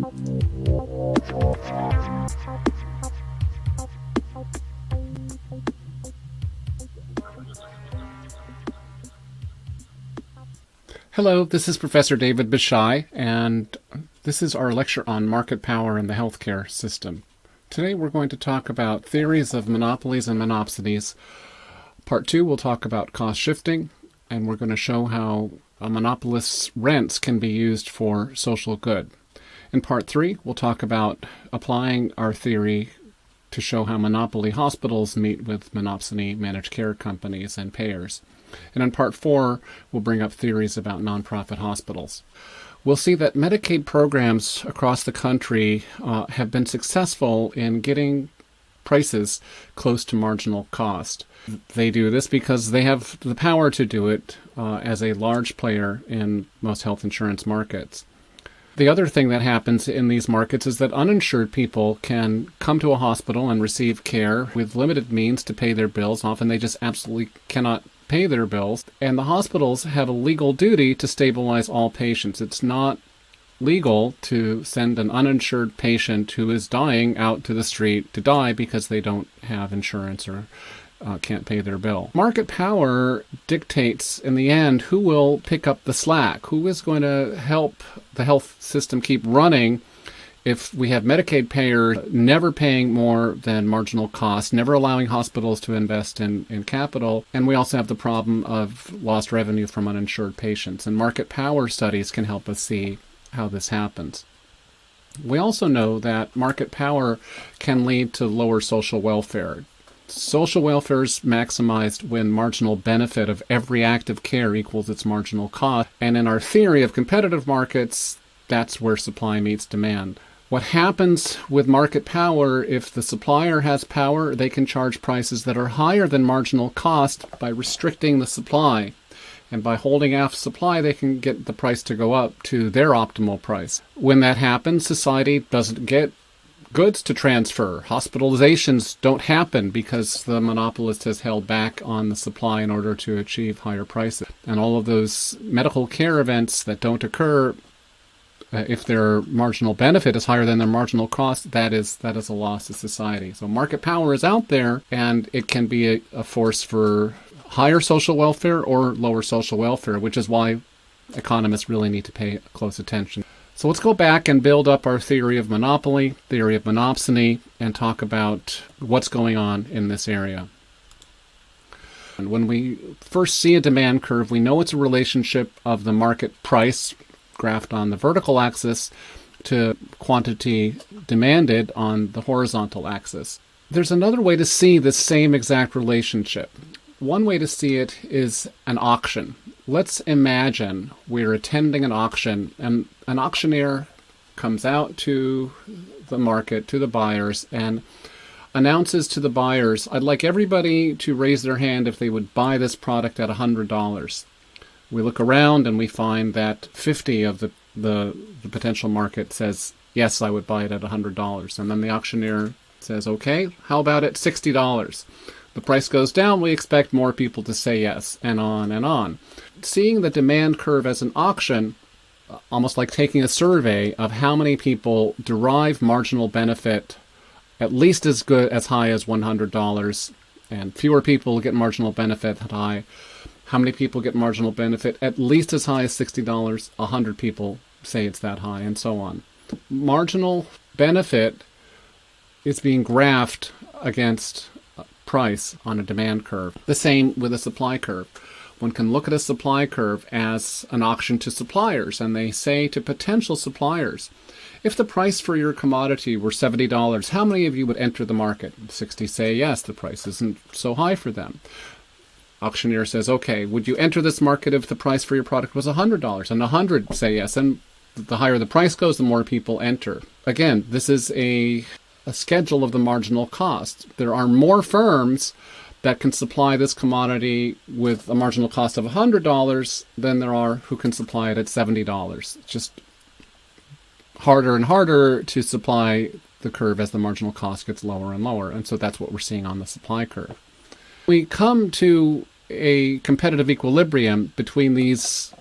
Hello, this is Professor David Bishai, and this is our lecture on market power in the healthcare system. Today we're going to talk about theories of monopolies and monopsonies. Part 2, we'll talk about cost shifting, and we're going to show how a monopolist's rents can be used for social good. In Part 3, we'll talk about applying our theory to show how monopoly hospitals meet with monopsony managed care companies and payers. And in Part 4, we'll bring up theories about nonprofit hospitals. We'll see that Medicaid programs across the country have been successful in getting prices close to marginal cost. They do this because they have the power to do it as a large player in most health insurance markets. The other thing that happens in these markets is that uninsured people can come to a hospital and receive care with limited means to pay their bills. Often they just absolutely cannot pay their bills, and the hospitals have a legal duty to stabilize all patients. It's not legal to send an uninsured patient who is dying out to the street to die because they don't have insurance or can't pay their bill. Market power dictates in the end who will pick up the slack, who is going to help the health system keep running. If we have Medicaid payers never paying more than marginal cost, never allowing hospitals to invest in capital, and we also have the problem of lost revenue from uninsured patients. And market power studies can help us see how this happens. We also know that market power can lead to lower social welfare. Social welfare is maximized when marginal benefit of every act of care equals its marginal cost. And in our theory of competitive markets, that's where supply meets demand. What happens with market power, if the supplier has power, they can charge prices that are higher than marginal cost by restricting the supply. And by holding off supply, they can get the price to go up to their optimal price. When that happens, society doesn't get goods to transfer. Hospitalizations don't happen because the monopolist has held back on the supply in order to achieve higher prices. And all of those medical care events that don't occur, if their marginal benefit is higher than their marginal cost, that is a loss to society. So market power is out there, and it can be a force for higher social welfare or lower social welfare, which is why economists really need to pay close attention. So let's go back and build up our theory of monopoly, theory of monopsony, and talk about what's going on in this area. And when we first see a demand curve, we know it's a relationship of the market price graphed on the vertical axis to quantity demanded on the horizontal axis. There's another way to see this same exact relationship. One way to see it is an auction. Let's imagine we're attending an auction, and an auctioneer comes out to the market, to the buyers, and announces to the buyers, I'd like everybody to raise their hand if they would buy this product at $100. We look around and we find that 50 of the potential market says, yes, I would buy it at $100. And then the auctioneer says, okay, how about at $60? The price goes down, we expect more people to say yes, and on and on. Seeing the demand curve as an auction, almost like taking a survey of how many people derive marginal benefit at least as high as $100, and fewer people get marginal benefit high. How many people get marginal benefit at least as high as $60? 100 people say it's that high, and so on. Marginal benefit is being graphed against price on a demand curve. The same with a supply curve. One can look at a supply curve as an auction to suppliers, and they say to potential suppliers, if the price for your commodity were $70, how many of you would enter the market? 60 say yes, the price isn't so high for them. Auctioneer says, okay, would you enter this market if the price for your product was $100? And 100 say yes, and the higher the price goes, the more people enter. Again, this is a schedule of the marginal cost. There are more firms that can supply this commodity with a marginal cost of $100 than there are who can supply it at $70. It's just harder and harder to supply the curve as the marginal cost gets lower and lower. And so that's what we're seeing on the supply curve. We come to a competitive equilibrium between these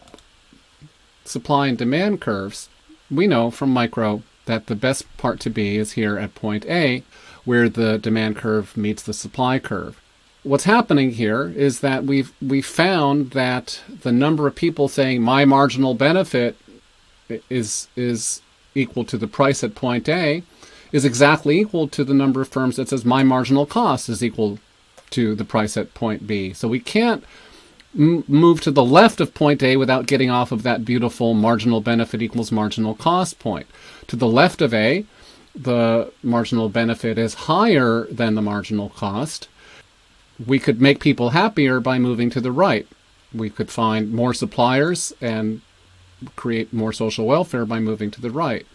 supply and demand curves. We know from that the best part to be is here at point A, where the demand curve meets the supply curve. What's happening here is that we've found that the number of people saying my marginal benefit is equal to the price at point A is exactly equal to the number of firms that says my marginal cost is equal to the price at point B. So we can't move to the left of point A without getting off of that beautiful marginal benefit equals marginal cost point. To the left of A, the marginal benefit is higher than the marginal cost. We could make people happier by moving to the right. We could find more suppliers and create more social welfare by moving to the right.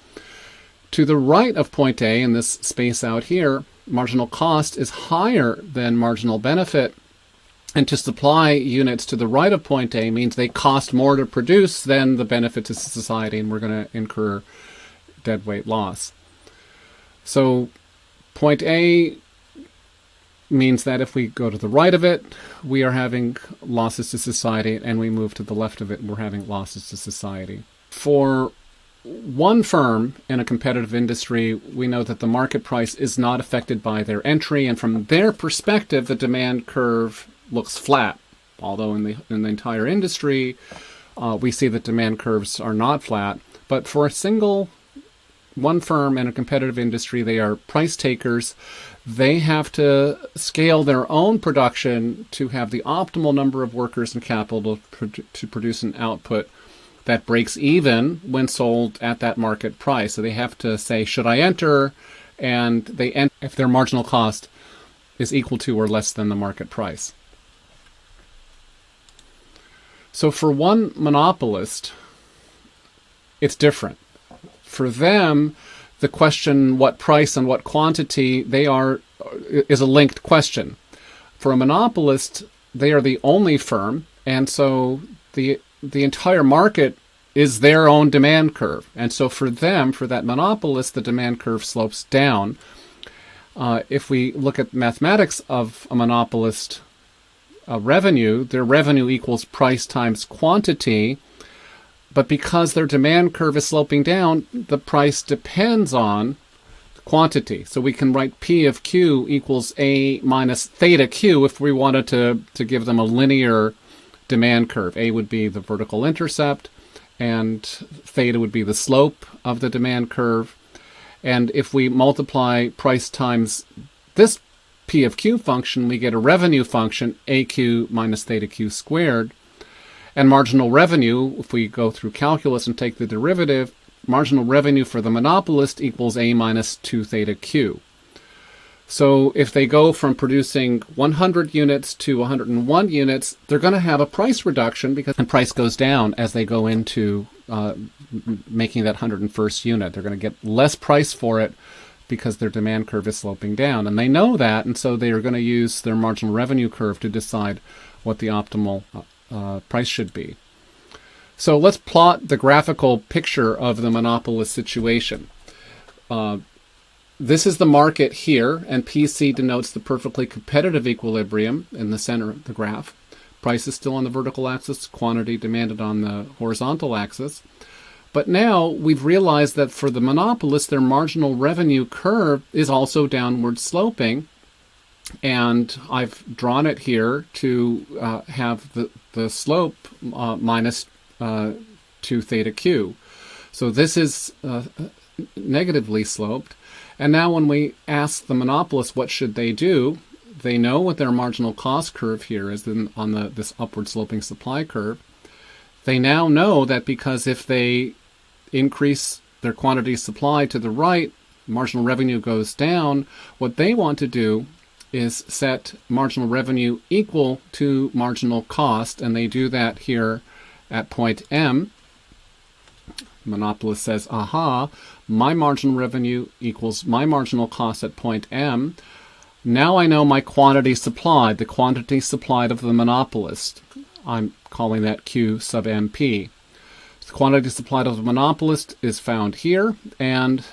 To the right of point A, in this space out here, marginal cost is higher than marginal benefit. And to supply units to the right of point A means they cost more to produce than the benefit to society, and we're going to incur deadweight loss. So point A means that if we go to the right of it, we are having losses to society, and we move to the left of it, we're having losses to society. For one firm in a competitive industry, we know that the market price is not affected by their entry, and from their perspective, the demand curve looks flat. Although in the entire industry, we see that demand curves are not flat. But for one firm in a competitive industry, they are price takers. They have to scale their own production to have the optimal number of workers and capital to produce an output that breaks even when sold at that market price. So they have to say, should I enter? And they enter if their marginal cost is equal to or less than the market price. So for one monopolist, it's different. For them, the question what price and what quantity is a linked question. For a monopolist, they are the only firm, and so the entire market is their own demand curve. And so for them, for that monopolist, the demand curve slopes down. If we look at mathematics of a monopolist revenue, their revenue equals price times quantity. But because their demand curve is sloping down, the price depends on quantity. So we can write P of Q equals A minus theta Q if we wanted to give them a linear demand curve. A would be the vertical intercept, and theta would be the slope of the demand curve. And if we multiply price times this P of Q function, we get a revenue function, AQ minus theta Q squared. And marginal revenue, if we go through calculus and take the derivative, marginal revenue for the monopolist equals A minus 2 theta Q. So if they go from producing 100 units to 101 units, they're going to have a price reduction because the price goes down as they go into making that 101st unit. They're going to get less price for it because their demand curve is sloping down. And they know that, and so they are going to use their marginal revenue curve to decide what the optimal price should be. So let's plot the graphical picture of the monopolist situation. This is the market here, and PC denotes the perfectly competitive equilibrium in the center of the graph. Price is still on the vertical axis, quantity demanded on the horizontal axis. But now we've realized that for the monopolist, their marginal revenue curve is also downward sloping. And I've drawn it here to have the slope minus 2 theta Q. So this is negatively sloped. And now when we ask the monopolist what should they do, they know what their marginal cost curve here is on this upward sloping supply curve. They now know that because if they increase their quantity supply to the right, marginal revenue goes down. What they want to do is set marginal revenue equal to marginal cost, and they do that here at point M. Monopolist says, aha, my marginal revenue equals my marginal cost at point M. Now I know my quantity supplied, the quantity supplied of the monopolist. I'm calling that Q sub MP. The quantity supplied of the monopolist is found here, and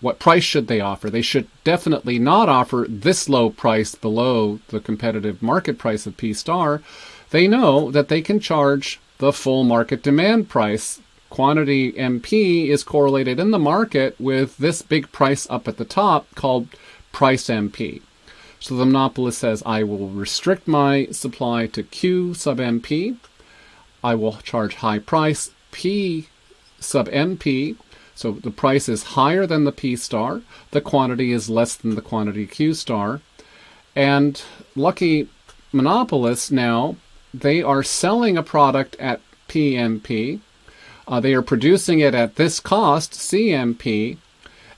what price should they offer? They should definitely not offer this low price below the competitive market price of P star. They know that they can charge the full market demand price quantity MP is correlated in the market with this big price up at the top called price MP. So the monopolist says, I will restrict my supply to Q sub MP. I will charge high price P sub MP. So the price is higher than the P star. The quantity is less than the quantity Q star. And lucky monopolists now, they are selling a product at PMP. They are producing it at this cost, CMP.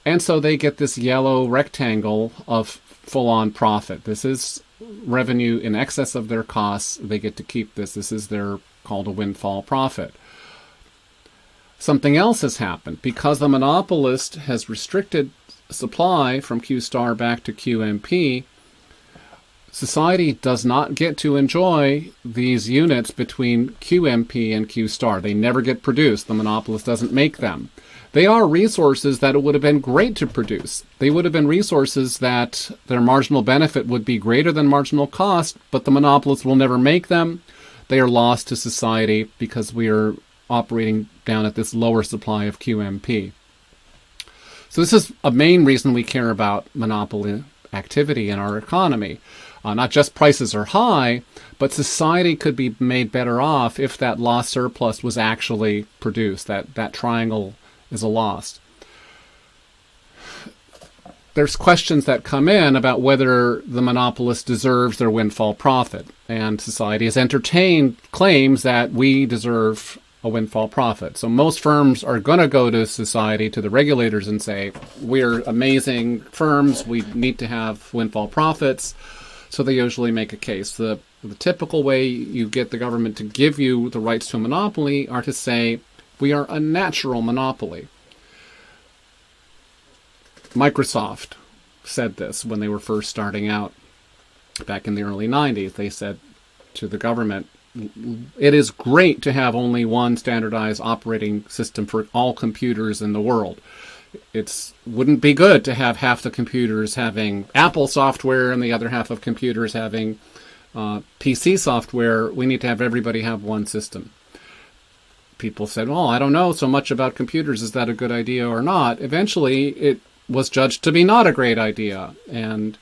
And so they get this yellow rectangle of full-on profit. This is revenue in excess of their costs. They get to keep this. This is their called a windfall profit. Something else has happened. Because the monopolist has restricted supply from Q star back to QMP, society does not get to enjoy these units between QMP and Q star. They never get produced. The monopolist doesn't make them. They are resources that it would have been great to produce. They would have been resources that their marginal benefit would be greater than marginal cost, but the monopolist will never make them. They are lost to society because we are operating down at this lower supply of QMP. So this is a main reason we care about monopoly activity in our economy. Not just prices are high, but society could be made better off if that lost surplus was actually produced. That triangle is a loss. There's questions that come in about whether the monopolist deserves their windfall profit. And society has entertained claims that we deserve a windfall profit. So most firms are going to go to society, to the regulators, and say, we're amazing firms, we need to have windfall profits. So they usually make a case. The typical way you get the government to give you the rights to a monopoly are to say, we are a natural monopoly. Microsoft said this when they were first starting out back in the early 90s. They said to the government, it is great to have only one standardized operating system for all computers in the world. It wouldn't be good to have half the computers having Apple software and the other half of computers having PC software. We need to have everybody have one system. People said, well, I don't know so much about computers. Is that a good idea or not? Eventually, it was judged to be not a great idea. And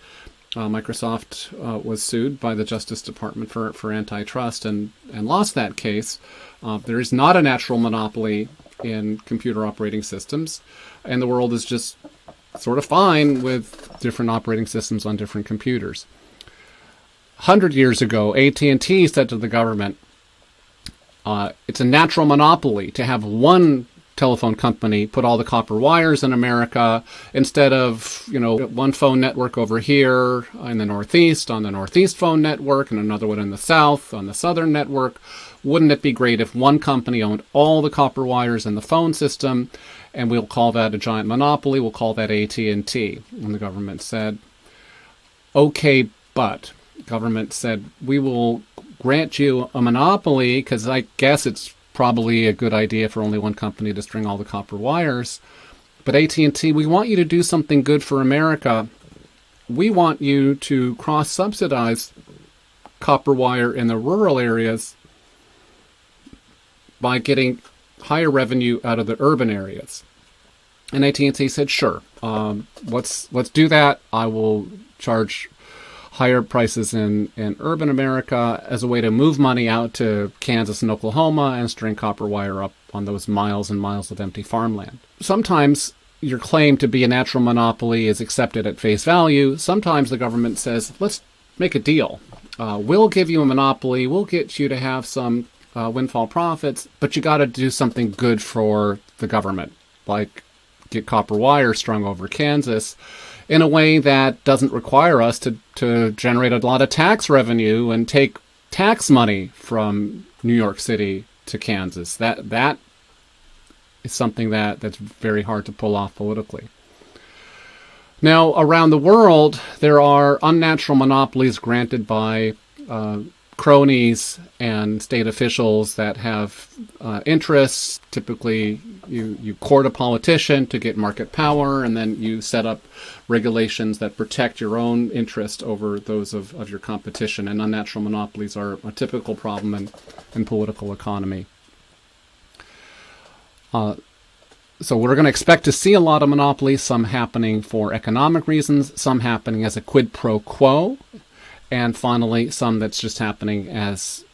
Microsoft was sued by the Justice Department for antitrust and lost that case. There is not a natural monopoly in computer operating systems. And the world is just sort of fine with different operating systems on different computers. 100 years ago, AT&T said to the government, it's a natural monopoly to have one telephone company put all the copper wires in America instead of, one phone network over here in the Northeast on the Northeast phone network and another one in the South on the Southern network. Wouldn't it be great if one company owned all the copper wires in the phone system, and we'll call that a giant monopoly, we'll call that AT&T. And the government said, okay, but government said, we will grant you a monopoly because I guess it's probably a good idea for only one company to string all the copper wires. But AT&T, we want you to do something good for America. We want you to cross-subsidize copper wire in the rural areas by getting higher revenue out of the urban areas. And AT&T said, sure, let's do that. I will charge higher prices in urban America as a way to move money out to Kansas and Oklahoma and string copper wire up on those miles and miles of empty farmland. Sometimes your claim to be a natural monopoly is accepted at face value. Sometimes the government says, let's make a deal. We'll give you a monopoly. We'll get you to have some windfall profits, but you got to do something good for the government, like get copper wire strung over Kansas in a way that doesn't require us to generate a lot of tax revenue and take tax money from New York City to Kansas. That is something that's very hard to pull off politically. Now, around the world, there are unnatural monopolies granted by cronies and state officials that have interests. Typically, you court a politician to get market power, and then you set up regulations that protect your own interest over those of your competition. And unnatural monopolies are a typical problem in political economy. So we're going to expect to see a lot of monopolies, some happening for economic reasons, some happening as a quid pro quo, and finally some that's just happening as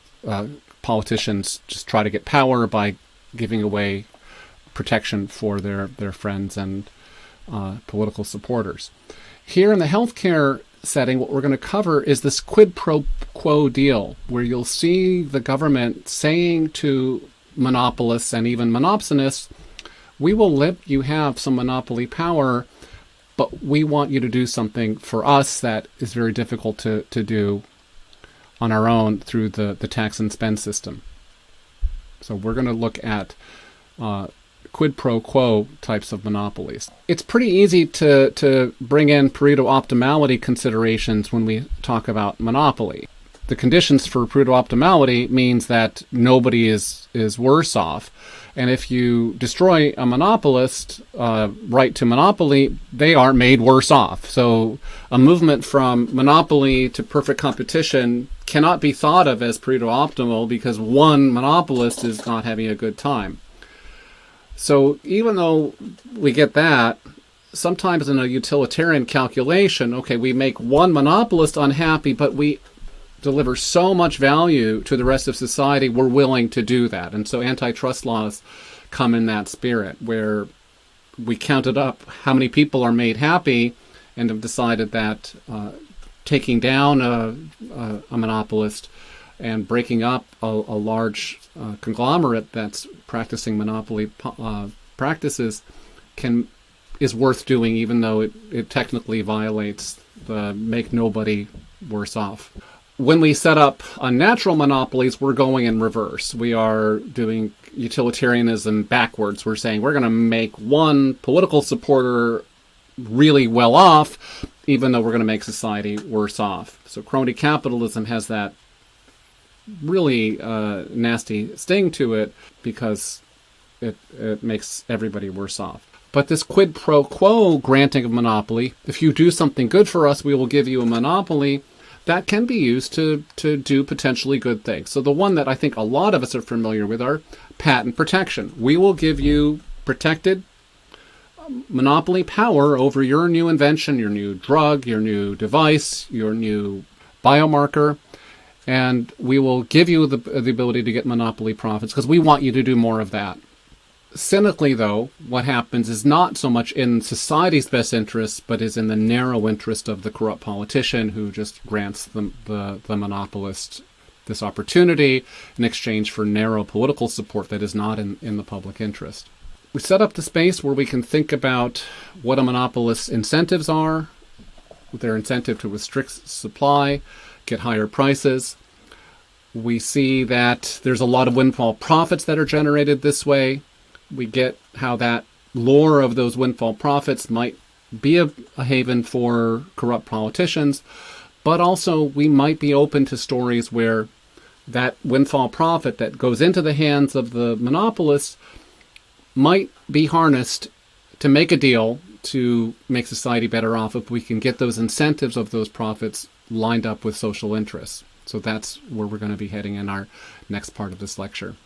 politicians just try to get power by giving away protection for their friends and political supporters. Here in the healthcare setting, what we're going to cover is this quid pro quo deal, where you'll see the government saying to monopolists and even monopsonists, we will let you have some monopoly power, but we want you to do something for us that is very difficult to do on our own through the tax and spend system. So we're going to look at quid pro quo types of monopolies. It's pretty easy to bring in Pareto optimality considerations when we talk about monopoly. The conditions for Crude Optimality means that nobody is worse off. And if you destroy a monopolist right to monopoly, they are made worse off. So a movement from monopoly to perfect competition cannot be thought of as Pareto optimal because one monopolist is not having a good time. So even though we get that, sometimes in a utilitarian calculation, okay, we make one monopolist unhappy, but we deliver so much value to the rest of society, we're willing to do that. And so antitrust laws come in that spirit, where we counted up how many people are made happy and have decided that taking down a monopolist and breaking up a large conglomerate that's practicing monopoly practices is worth doing, even though it technically violates the make nobody worse off. When we set up unnatural monopolies, we're going in reverse. We are doing utilitarianism backwards. We're saying we're going to make one political supporter really well off, even though we're going to make society worse off. So crony capitalism has that really nasty sting to it because it makes everybody worse off. But this quid pro quo granting of monopoly, if you do something good for us, we will give you a monopoly, that can be used to do potentially good things. So the one that I think a lot of us are familiar with are patent protection. We will give you protected monopoly power over your new invention, your new drug, your new device, your new biomarker, and we will give you the ability to get monopoly profits because we want you to do more of that. Cynically, though, what happens is not so much in society's best interests, but is in the narrow interest of the corrupt politician who just grants the monopolist this opportunity in exchange for narrow political support that is not in the public interest. We set up the space where we can think about what a monopolist's incentives are, their incentive to restrict supply, get higher prices. We see that there's a lot of windfall profits that are generated this way. We get how that lure of those windfall profits might be a haven for corrupt politicians, but also we might be open to stories where that windfall profit that goes into the hands of the monopolists might be harnessed to make a deal to make society better off if we can get those incentives of those profits lined up with social interests. So that's where we're going to be heading in our next part of this lecture.